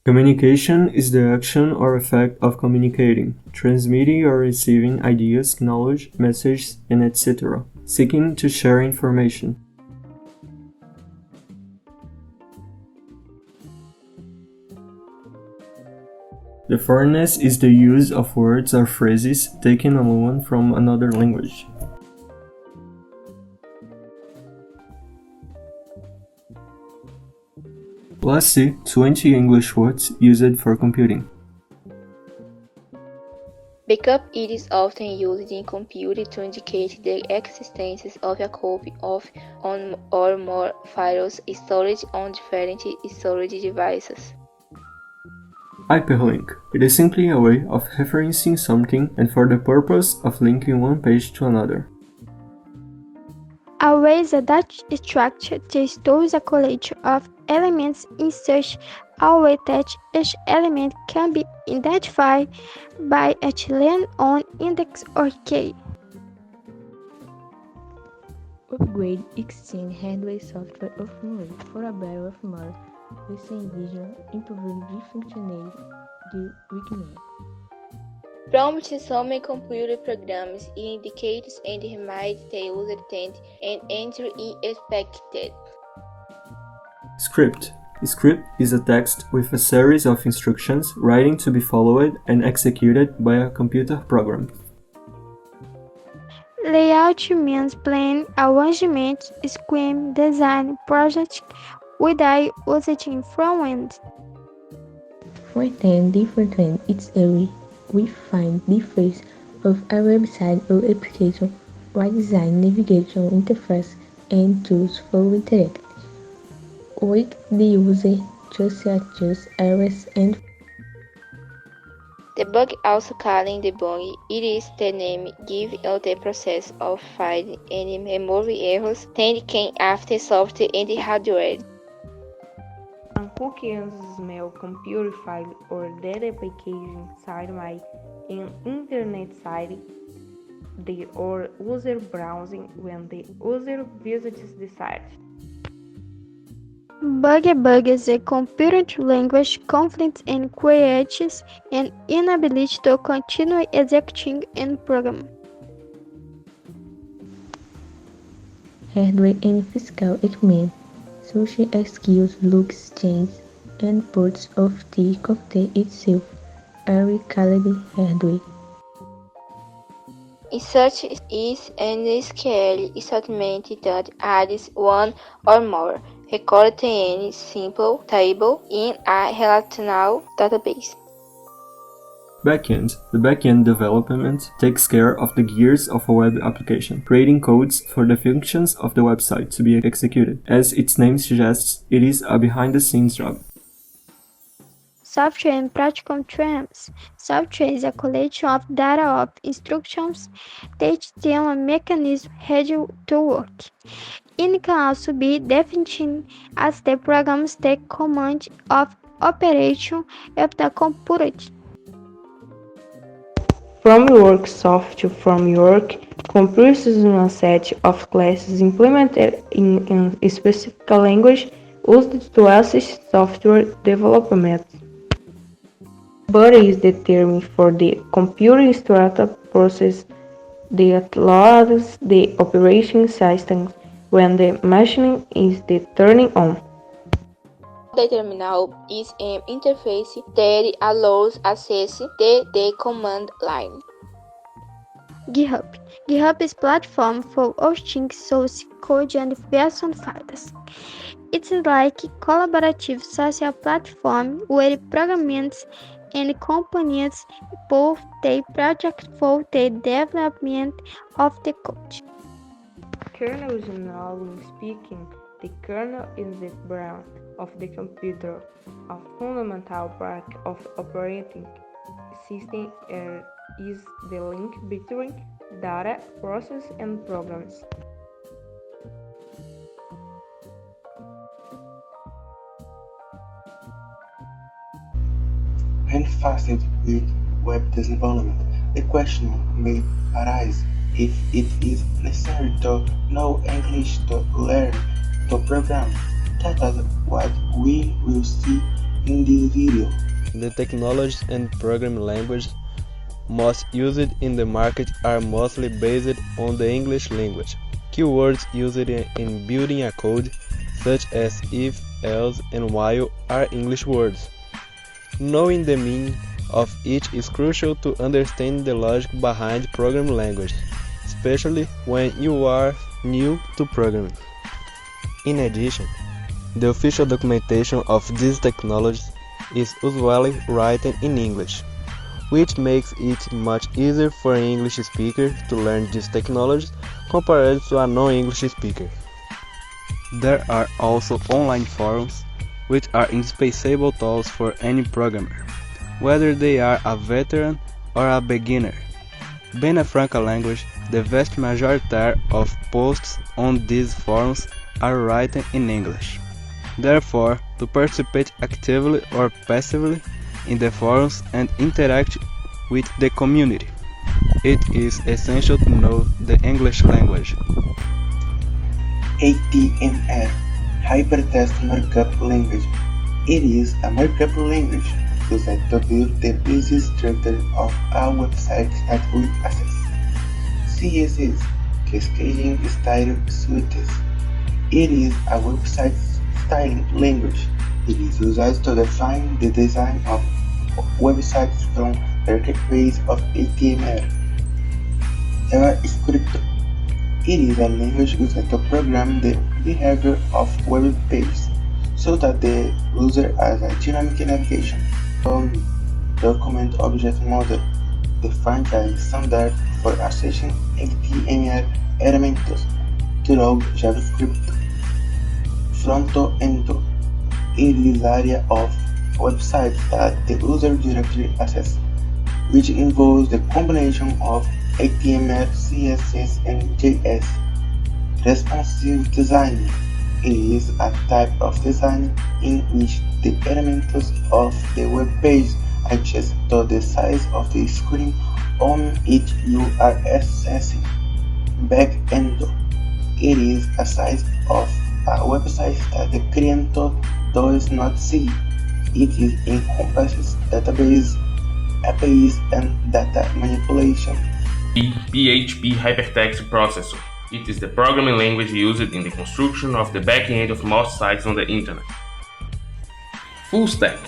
Communication is the action or effect of communicating, transmitting or receiving ideas, knowledge, messages, and etc., seeking to share information. The foreignness is the use of words or phrases taken alone from another language. Let's see 20 English words used for computing. Backup. It is often used in computing to indicate the existence of a copy of one or more files stored on different storage devices. Hyperlink. It is simply a way of referencing something and for the purpose of linking one page to another. Array is a data structure that stores a collection of elements in such a way that each element can be identified by a Chilean on index or key. Upgrade extend hardware software of memory for a better of more recent vision, improving the functionality the weekend. Prompt some computer programs indicates and reminds the user intent and entry is expected. Script. A script is a text with a series of instructions writing to be followed and executed by a computer program. Layout means plan, arrangement, scheme, design, project without using front-end. Front-end different its area. We find the face of a website or application, right design, navigation interface, and tools for interact with the user to adjust errors and Debug, also called debugging, it is the name given to the process of finding and removing errors that can affect software and hardware. Unhooking small computer file or data packaging side by an internet site the or user browsing when the user visits the site. Bug is a computer language conflict and creates an inability to continue executing a program. hardware and physical equipment, such as skills, looks, chains, and parts of the computer itself, are called hardware. Insert is an SQL statement that adds one or more records to any simple table in a relational database. Backend. The backend development takes care of the gears of a web application, creating codes for the functions of the website to be executed. As its name suggests, it is a behind-the-scenes job. Software in practical terms. Software is a collection of data of instructions that tell a mechanism how to work. It can also be defined as the programs take command of operation of the computer. Framework software framework comprises a set of classes implemented in a specific language used to assist software development, but is the term for the computer startup process that allows the operation system when the machine is turning on. The terminal is an interface that allows access to the command line. GitHub. GitHub is a platform for hosting source code and version files. It's like a collaborative social platform where programmers and companies both take projects for the development of the code. Kernel, generally speaking, the kernel is the brain of the computer, a fundamental part of operating system is the link between data, process, and programs. When faced with web development, the question may arise if it is necessary to know English to learn to program. That is what we will see in this video. The technologies and programming languages most used in the market are mostly based on the English language. Keywords used in building a code, such as if, else, and while, are English words. Knowing the meaning of each is crucial to understand the logic behind programming languages, especially when you are new to programming. In addition, the official documentation of these technologies is usually written in English, which makes it much easier for an English speaker to learn these technologies compared to a non-English speaker. There are also online forums, which are indispensable tools for any programmer, whether they are a veteran or a beginner. Being a Franca language, the vast majority of posts on these forums are written in English. Therefore, to participate actively or passively in the forums and interact with the community, it is essential to know the English language. HTML, Hypertext Markup Language. It is a markup language used to build the basic structure of a website that we access. CSS, Cascading Style Suites. It is a website styling language. It is used to define the design of websites from the interface of HTML. JavaScript. It is a language used to program the behavior of web pages so that the user has a dynamic navigation. Document Object Model defines a standard for accessing HTML elementos through JavaScript. Front-end. It is area of websites that the user directly accesses, which involves the combination of HTML, CSS, and JS. Responsive design. It is a type of design in which the elements of the web page adjust to the size of the screen on which you are accessing. Back-end. It is a size of a website that the client does not see. It encompasses database, APIs, and data manipulation. PHP Hypertext Processor. It is the programming language used in the construction of the back-end of most sites on the internet. Full stack.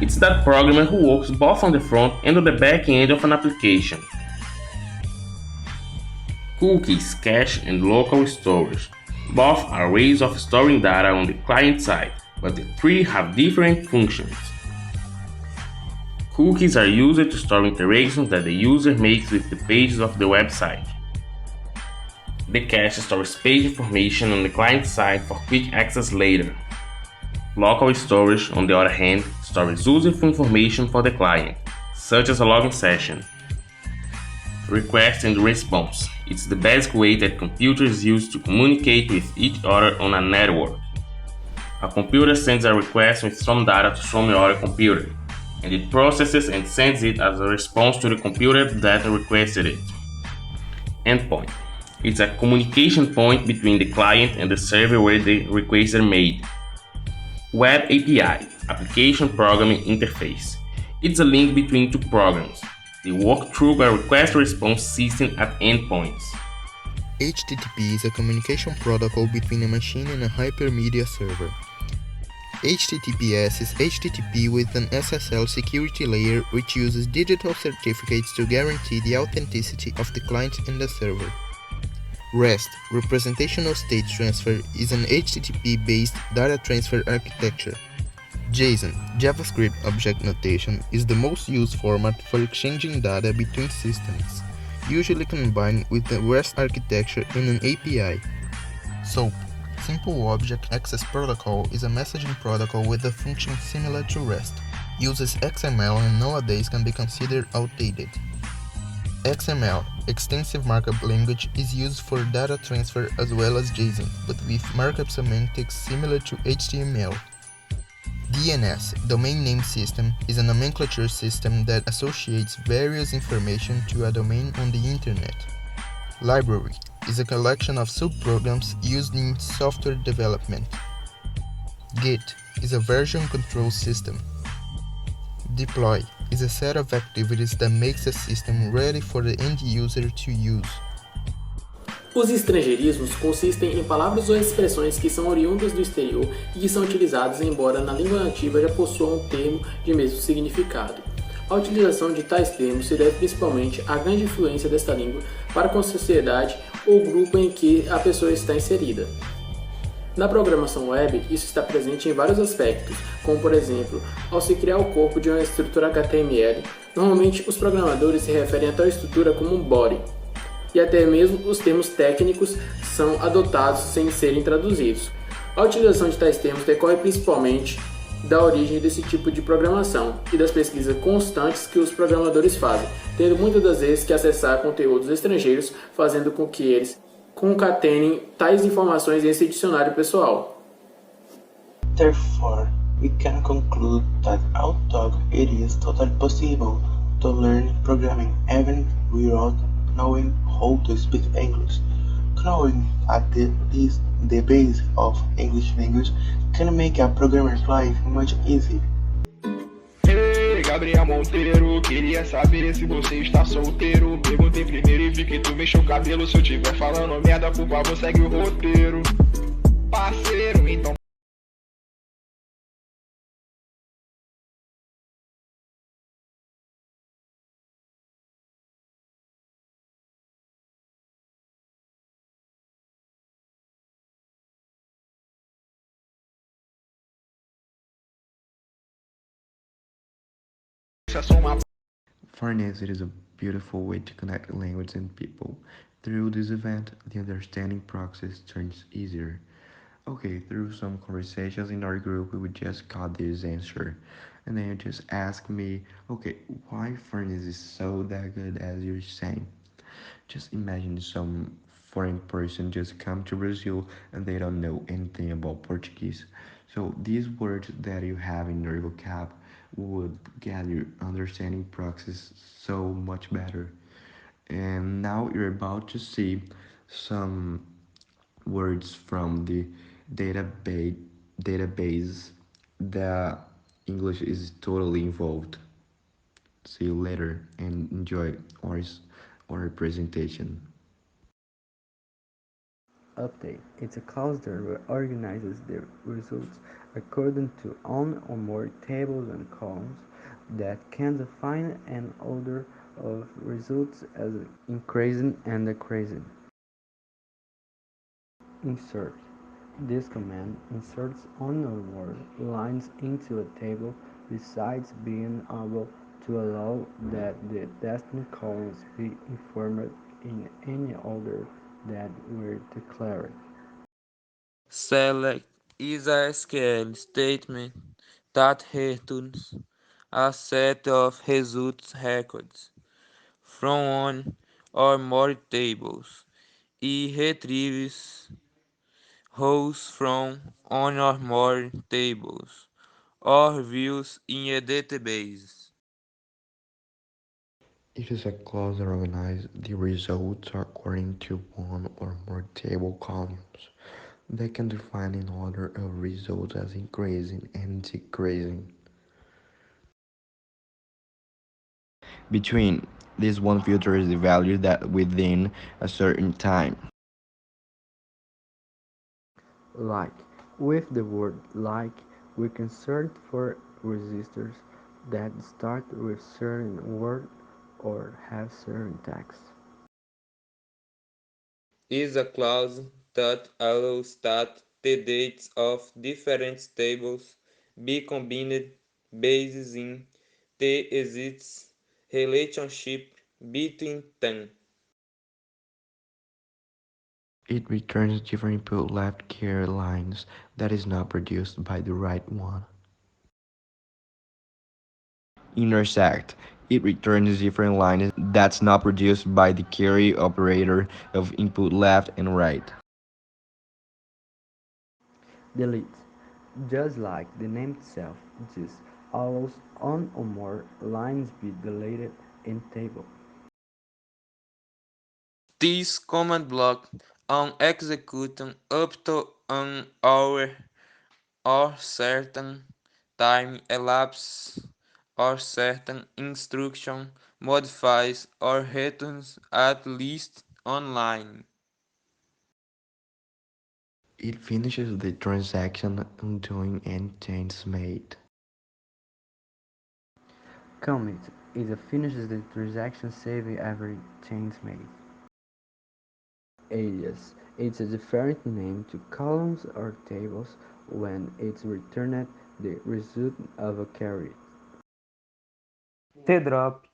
It's that programmer who works both on the front and on the back end of an application. Cookies, cache, and local storage. Both are ways of storing data on the client side, but the three have different functions. Cookies are used to store interactions that the user makes with the pages of the website. The cache stores page information on the client side for quick access later. Local storage, on the other hand, stores useful information for the client, such as a login session. Request and response. It's the basic way that computers use to communicate with each other on a network. A computer sends a request with some data to some other computer, and it processes and sends it as a response to the computer that requested it. Endpoint. It's a communication point between the client and the server where the requests are made. Web API, Application Programming Interface. It's a link between two programs. They work through a request-response system at endpoints. HTTP is a communication protocol between a machine and a hypermedia server. HTTPS is HTTP with an SSL security layer which uses digital certificates to guarantee the authenticity of the client and the server. REST, Representational State Transfer, is an HTTP-based data transfer architecture. JSON, JavaScript Object Notation, is the most used format for exchanging data between systems, usually combined with the REST architecture in an API. SOAP, Simple Object Access Protocol, is a messaging protocol with a function similar to REST, uses XML and nowadays can be considered outdated. XML, Extensive Markup Language, is used for data transfer as well as JSON, but with markup semantics similar to HTML. DNS, Domain Name System, is a nomenclature system that associates various information to a domain on the internet. Library is a collection of subprograms used in software development. Git is a version control system. Deploy is a set of activities that makes the system ready for the end user to use. Os estrangeirismos consistem em palavras ou expressões que são oriundas do exterior e que são utilizadas embora na língua nativa já possuam um termo de mesmo significado. A utilização de tais termos se deve principalmente à grande influência desta língua para com a sociedade ou grupo em que a pessoa está inserida. Na programação web, isso está presente em vários aspectos, como por exemplo, ao se criar o corpo de uma estrutura HTML, normalmente os programadores se referem a tal estrutura como um body, e até mesmo os termos técnicos são adotados sem serem traduzidos. A utilização de tais termos decorre principalmente da origem desse tipo de programação e das pesquisas constantes que os programadores fazem, tendo muitas das vezes que acessar conteúdos estrangeiros, fazendo com que eles concatenem tais informações em esse dicionário pessoal. Therefore, we can conclude that although it is totally possible to learn programming even without knowing how to speak English, knowing at least the basics of English language can make a programmer's life much easier. Ei, Gabriel Monteiro, queria saber se você está solteiro. Perguntei primeiro e vi que tu mexeu o cabelo. Se eu tiver falando merda, por favor, segue o roteiro. Parceiro, então. Foreigners, it is a beautiful way to connect language and people. Through this event, the understanding process turns easier. Okay, through some conversations in our group, we would just got this answer. And then you just ask me, okay, why foreigners is so that good as you're saying? Just imagine some foreign person just come to Brazil and they don't know anything about Portuguese. So these words that you have in your vocab would get your understanding process so much better. And now you're about to see some words from the database that English is totally involved. See you later and enjoy our presentation. Update. It's a cluster that organizes the results according to one or more tables and columns that can define an order of results as increasing and decreasing. Insert. This command inserts one or more lines into a table besides being able to allow that the destined columns be informed in any order that were declared. Select is a SQL statement that returns a set of results records from one or more tables. It retrieves rows from one or more tables or views in a database. It is a clause that organizes the results according to one or more table columns. They can define an order of results as increasing and decreasing. Between this one filter is the value that within a certain time. Like. With the word like, we can search for registers that start with certain word or have certain text. Is a clause that allows that the dates of different tables be combined based in the exists relationship between them. It returns different input left care lines that is not produced by the right one. Intersect. It returns different lines that's not produced by the carry operator of input left and right. Delete. Just like the name itself, this allows one or more lines be deleted in table. This command block on execution up to an hour or certain time elapses, or certain instruction modifies or returns at least online. It finishes the transaction undoing any changes made. Commit is finishes the transaction saving every change made. Alias it's a different name to columns or tables when it's returned the result of a query. T-drop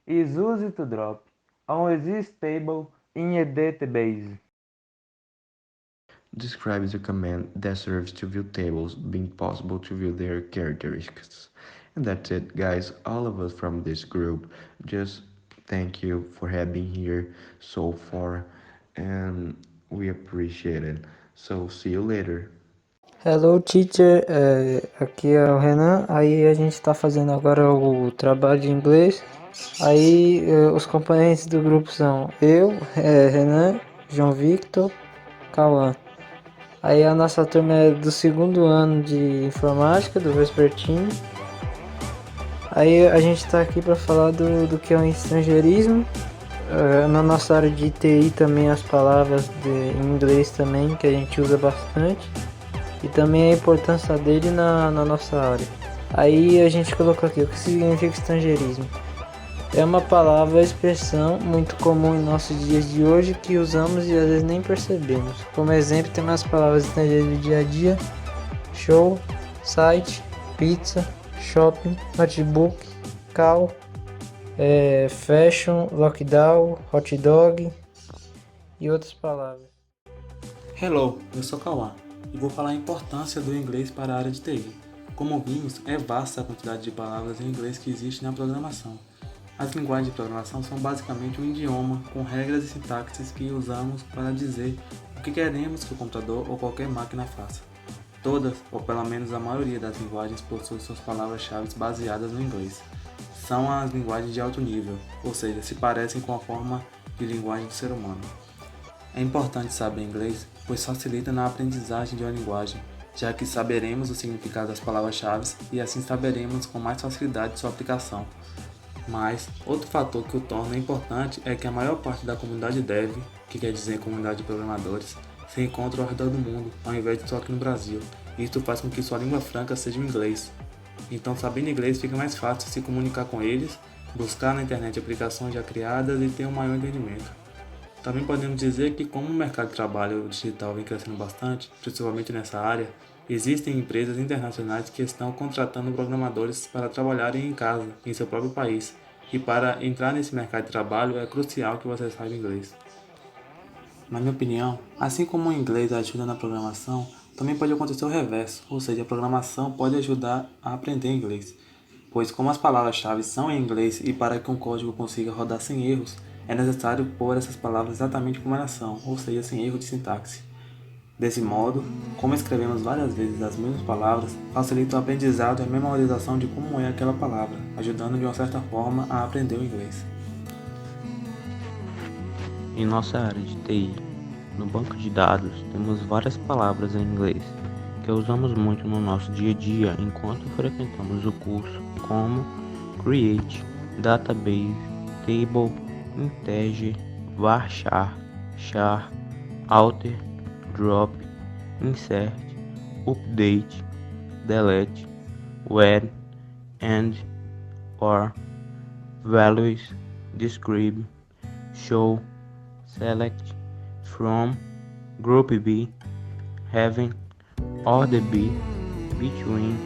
is used to drop an existing table in a database. Describes a command that serves to view tables, being possible to view their characteristics. And that's it, guys. All of us from this group, just thank you for having here so far, and we appreciate it. So, see you later. Hello, teacher. Aqui é o Renan. Aí a gente está fazendo agora o trabalho de inglês. Aí os componentes do grupo são eu, Renan, João Victor, Cauã. Aí a nossa turma é do 2º ano de informática, do Vespertino. Aí a gente está aqui para falar do que é o estrangeirismo. Na nossa área de TI também as palavras em inglês também, que a gente usa bastante. E também a importância dele na nossa área. Aí a gente colocou aqui o que significa estrangeirismo. É uma palavra, expressão muito comum em nossos dias de hoje que usamos e às vezes nem percebemos. Como exemplo, temos as palavras estrangeiras do dia a dia: show, site, pizza, shopping, notebook, call, fashion, lockdown, hot dog e outras palavras. Hello, eu sou Cauã e vou falar a importância do inglês para a área de TI. Como vimos, é vasta a quantidade de palavras em inglês que existe na programação. As linguagens de programação são basicamente um idioma com regras e sintaxes que usamos para dizer o que queremos que o computador ou qualquer máquina faça. Todas, ou pelo menos a maioria das linguagens, possuem suas palavras-chave baseadas no inglês. São as linguagens de alto nível, ou seja, se parecem com a forma de linguagem do ser humano. É importante saber inglês, pois facilita na aprendizagem de uma linguagem, já que saberemos o significado das palavras-chave e assim saberemos com mais facilidade sua aplicação. Mas, outro fator que o torna importante é que a maior parte da comunidade dev, que quer dizer comunidade de programadores, se encontra ao redor do mundo, ao invés de só aqui no Brasil. Isto faz com que sua língua franca seja o inglês. Então, sabendo inglês, fica mais fácil se comunicar com eles, buscar na internet aplicações já criadas e ter um maior entendimento. Também podemos dizer que, como o mercado de trabalho digital vem crescendo bastante, principalmente nessa área, existem empresas internacionais que estão contratando programadores para trabalharem em casa, em seu próprio país, e para entrar nesse mercado de trabalho é crucial que você saiba inglês. Na minha opinião, assim como o inglês ajuda na programação, também pode acontecer o reverso, ou seja, a programação pode ajudar a aprender inglês, pois como as palavras-chave são em inglês e para que um código consiga rodar sem erros, é necessário pôr essas palavras exatamente como elas são, ou seja, sem erro de sintaxe. Desse modo, como escrevemos várias vezes as mesmas palavras, facilita o aprendizado e a memorização de como é aquela palavra, ajudando de uma certa forma a aprender o inglês. Em nossa área de TI, no banco de dados, temos várias palavras em inglês que usamos muito no nosso dia a dia enquanto frequentamos o curso, como create, database, table, integer, varchar, char, alter, drop, insert, update, delete, where, and, or, values, describe, show, select, from, group B, having, order B, between,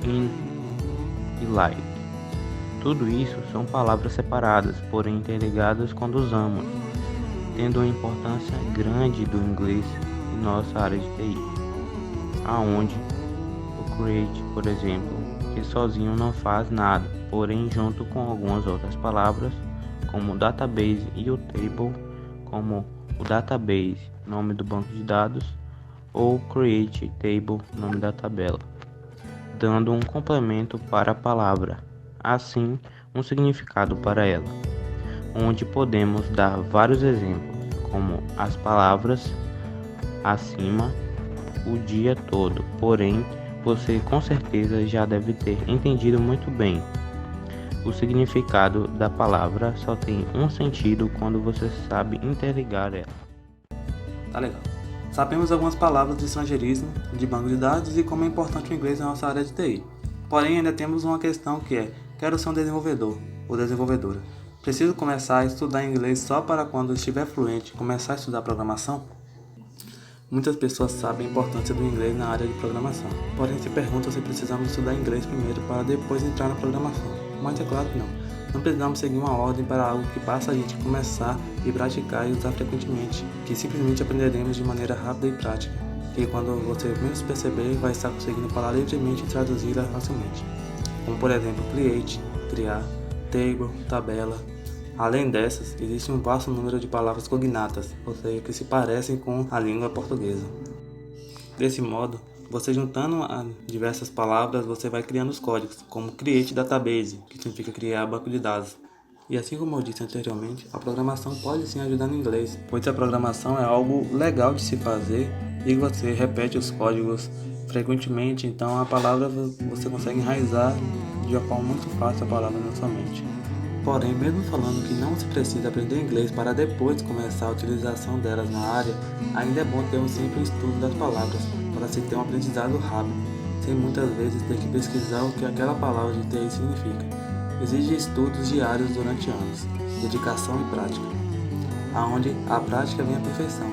in e like. Tudo isso são palavras separadas, porém interligadas quando usamos, tendo uma importância grande do inglês em nossa área de TI, aonde o create, por exemplo, que sozinho não faz nada, porém junto com algumas outras palavras, como o database e o table, como o database, nome do banco de dados, ou create table, nome da tabela, dando um complemento para a palavra, assim um significado para ela, onde podemos dar vários exemplos, como as palavras acima, o dia todo, porém você com certeza já deve ter entendido muito bem. O significado da palavra só tem um sentido quando você sabe interligar ela. Tá legal. Sabemos algumas palavras de estrangeirismo, de banco de dados e como é importante o inglês na nossa área de TI. Porém, ainda temos uma questão que é: quero ser um desenvolvedor ou desenvolvedora. Preciso começar a estudar inglês só para quando estiver fluente começar a estudar programação? Muitas pessoas sabem a importância do inglês na área de programação, porém se perguntam se precisamos estudar inglês primeiro para depois entrar na programação. Mas é claro que não. Não precisamos seguir uma ordem para algo que basta a gente começar e praticar e usar frequentemente, que simplesmente aprenderemos de maneira rápida e prática, que quando você menos perceber vai estar conseguindo falar livremente e traduzir facilmente. Como por exemplo, create, criar, table, tabela. Além dessas, existe um vasto número de palavras cognatas, ou seja, que se parecem com a língua portuguesa. Desse modo, você juntando diversas palavras, você vai criando os códigos, como create database, que significa criar banco de dados. E assim como eu disse anteriormente, a programação pode sim ajudar no inglês, pois a programação é algo legal de se fazer e você repete os códigos frequentemente, então a palavra você consegue enraizar de uma forma muito fácil a palavra na sua mente. Porém, mesmo falando que não se precisa aprender inglês para depois começar a utilização delas na área, ainda é bom ter um simples estudo das palavras, para se ter um aprendizado rápido, sem muitas vezes ter que pesquisar o que aquela palavra de TI significa. Exige estudos diários durante anos, dedicação e prática, aonde a prática vem a perfeição.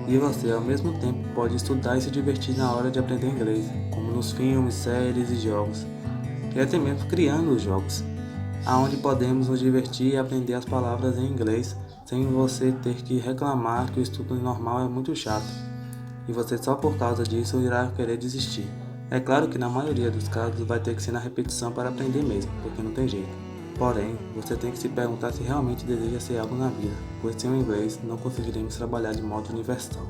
E você, ao mesmo tempo, pode estudar e se divertir na hora de aprender inglês, como nos filmes, séries e jogos, e até mesmo criando os jogos, aonde podemos nos divertir e aprender as palavras em inglês sem você ter que reclamar que o estudo normal é muito chato e você só por causa disso irá querer desistir. É claro que na maioria dos casos vai ter que ser na repetição para aprender mesmo, porque não tem jeito. Porém, você tem que se perguntar se realmente deseja ser algo na vida, pois sem o inglês não conseguiremos trabalhar de modo universal.